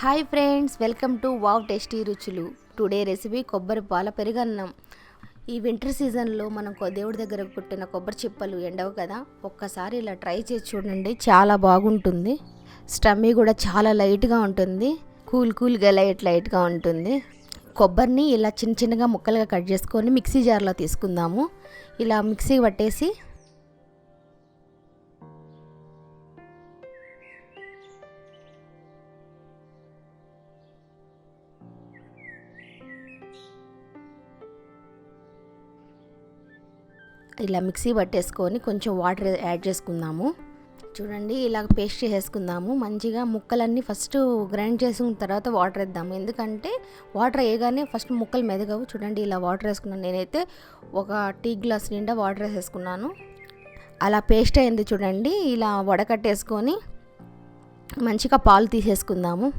Hi friends, welcome to wow tasty రుచులు. Today recipe కొబ్బరి పాల పెరుగన్నం. ఈ వింటర్ సీజన్లో మనం దేవుడి దగ్గర పుట్టిన కొబ్బరి చిప్పలు ఎండవు కదా, ఒక్కసారి ఇలా ట్రై చేసి చూడండి, చాలా బాగుంటుంది. స్టమ్మీ కూడా చాలా లైట్గా ఉంటుంది, కూల్గా లైట్గా ఉంటుంది. కొబ్బరిని ఇలా చిన్న చిన్నగా ముక్కలుగా కట్ చేసుకొని మిక్సీ జార్లో తీసుకుందాము. ఇలా మిక్సీ పట్టేసి ఇలా మిక్సీ పట్టేసుకొని కొంచెం వాటర్ యాడ్ చేసుకుందాము. చూడండి, ఇలా పేస్ట్ చేసుకుందాము. మంచిగా ముక్కలన్నీ ఫస్ట్ గ్రైండ్ చేసుకున్న తర్వాత వాటర్ వేద్దాము, ఎందుకంటే వాటర్ వేయగానే ఫస్ట్ ముక్కలు మెదగవు. చూడండి, ఇలా వాటర్ వేసుకున్నాను. నేనైతే ఒక టీ గ్లాస్ నిండా వాటర్ వేసేసుకున్నాను. అలా పేస్ట్ అయింది చూడండి. ఇలా వడకట్టేసుకొని మంచిగా పాలు తీసేసుకుందాము.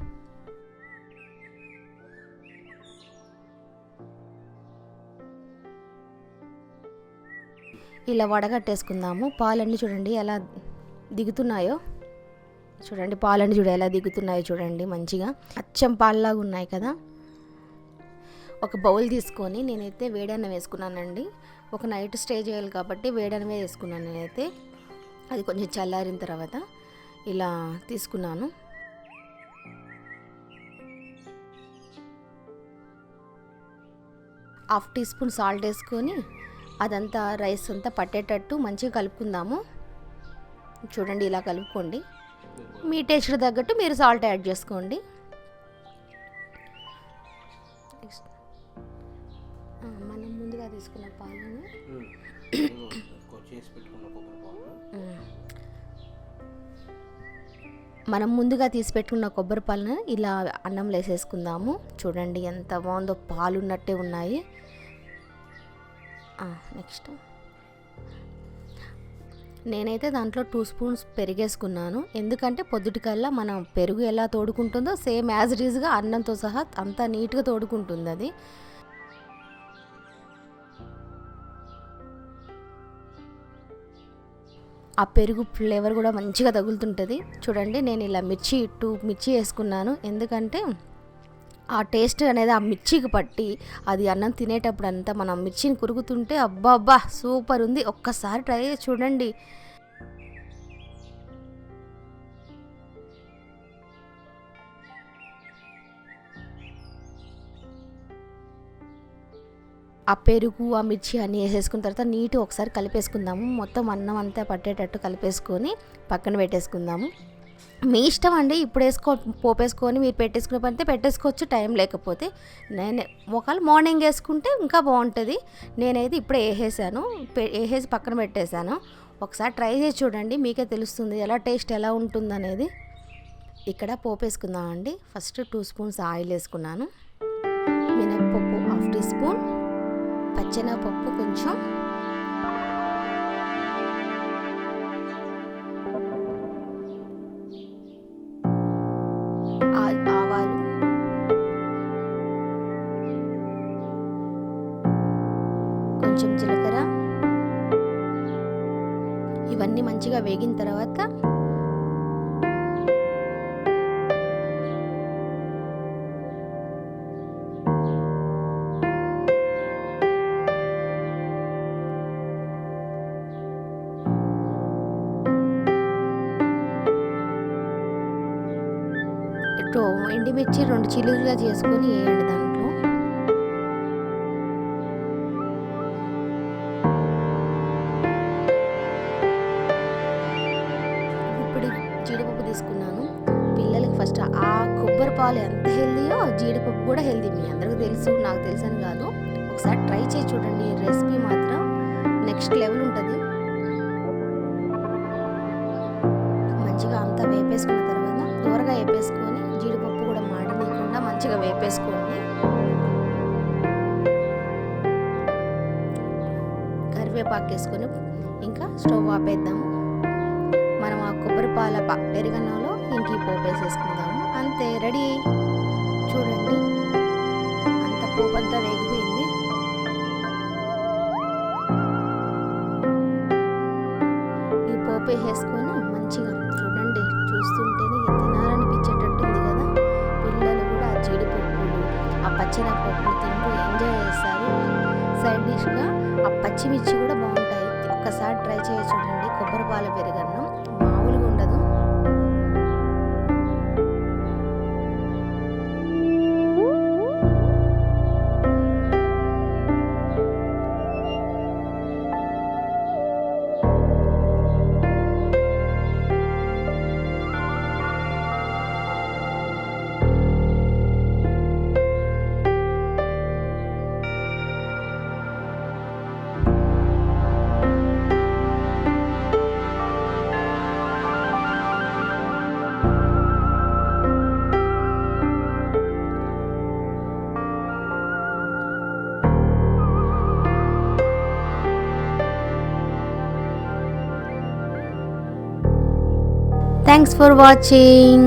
ఇలా వడగట్టేసుకుందాము. పాలన్నీ చూడండి ఎలా దిగుతున్నాయో, చూడండి పాలన్నీ ఎలా దిగుతున్నాయో చూడండి, మంచిగా అచ్చం పాలలాగా ఉన్నాయి కదా. ఒక బౌల్ తీసుకొని నేనైతే వేడన్నం వేసుకున్నానండి. ఒక నైట్ స్టే చేయాలి కాబట్టి వేడన్నమే వేసుకున్నాను నేనైతే. అది కొంచెం చల్లారిన తర్వాత ఇలా తీసుకున్నాను. హాఫ్ టీ స్పూన్ సాల్ట్ వేసుకొని అదంతా రైస్ అంతా పట్టేటట్టు మంచిగా కలుపుకుందాము. చూడండి, ఇలా కలుపుకోండి. మీ టేస్ట్ తగ్గట్టు మీరు సాల్ట్ యాడ్ చేసుకోండి. మనం ముందుగా తీసుకున్న పాలను తీసి పెట్టుకున్న కొబ్బరి పాలను ఇలా అన్నంలో వేసేసుకుందాము. చూడండి ఎంత బాగుందో, పాలు ఉన్నట్టే ఉన్నాయి. నెక్స్ట్ నేనైతే దాంట్లో 2 స్పూన్స్ పెరిగేసుకున్నాను, ఎందుకంటే పొద్దుటికల్లా మనం పెరుగు ఎలా తోడుకుంటుందో సేమ్ యాజ్ ఇట్ ఈజ్గా అన్నంతో సహా అంతా నీట్గా తోడుకుంటుంది అది. ఆ పెరుగు ఫ్లేవర్ కూడా మంచిగా తగులుతుంటుంది. చూడండి, నేను ఇలా 2 మిర్చి వేసుకున్నాను, ఎందుకంటే ఆ టేస్ట్ అనేది ఆ మిర్చికి పట్టి అది అన్నం తినేటప్పుడు అంతా మనం మిర్చిని కురుగుతుంటే అబ్బా సూపర్ ఉంది. ఒక్కసారి ట్రై చేసి చూడండి. ఆ పెరుగు ఆ మిర్చి అన్నీ వేసేసుకున్న తర్వాత నీట్గా ఒకసారి కలిపేసుకుందాము. మొత్తం అన్నం అంతా పట్టేటట్టు కలిపేసుకొని పక్కన పెట్టేసుకుందాము. మీ ఇష్టం అండి, ఇప్పుడు పోపేసుకొని మీరు పెట్టేసుకునే పడితే పెట్టేసుకోవచ్చు, టైం లేకపోతే. నేను ఒకవేళ మార్నింగ్ వేసుకుంటే ఇంకా బాగుంటుంది. నేనైతే ఇప్పుడే వేసేసి పక్కన పెట్టేశాను. ఒకసారి ట్రై చేసి చూడండి, మీకే తెలుస్తుంది ఎలా టేస్ట్ ఎలా ఉంటుందనేది. ఇక్కడ పోపేసుకుందామండి. ఫస్ట్ 2 స్పూన్స్ ఆయిల్ వేసుకున్నాను. మినప్పప్పు హాఫ్ టీ స్పూన్, పచ్చెనగపప్పు కొంచెం, ఆవాలు, కొంచెం జీలకర్ర. ఇవన్నీ మంచిగా వేగిన తర్వాత ఎండుమిర్చి 2 చిలుకలుగా చేసుకొని వేయండి దాంట్లో. ఇప్పుడు జీడిపప్పు తీసుకున్నాను. పిల్లలకి ఫస్ట్ ఆ కొబ్బరి పాలు ఎంత హెల్దీయో జీడిపప్పు కూడా హెల్దీ, మీ అందరికీ తెలుసు, నాకు తెలుసని కాదు. ఒకసారి ట్రై చేసి చూడండి, ఈ రెసిపీ మాత్రం నెక్స్ట్ లెవెల్ ఉంటుంది. మంచిగా అంతా వేపేసుకున్న తర్వాత త్వరగా వేపేసుకొని జీడిపప్పు కూడా మాడనీయకుండా మంచిగా వేపేసుకోండి. కరివేపాకు వేసుకొని ఇంకా స్టవ్ ఆపేద్దాము. మనం ఆ కొబ్బరి పాల పెరుగన్నంలో ఇంక పోపు వేసేసుకుందాము. అంతే, రెడీ. చూడండి, అంత పోపు అంతా వేగిపోయింది. ఈ పోపు వేసేసుకొని మంచిగా చూడండి, చూస్తుంటేనే తినాలనిపించేటట్టుంది కదా. పచ్చినపప్పులు తింటూ ఎంజాయ్ చేస్తారు. సైడ్ డిష్గా ఆ పచ్చిమిర్చి కూడా బాగుంటాయి. ఒక్కసారి ట్రై చేయ చూడండి. కొబ్బరి పాల పెరుగన్నం మామూలుగా ఉండదు. Thanks for watching.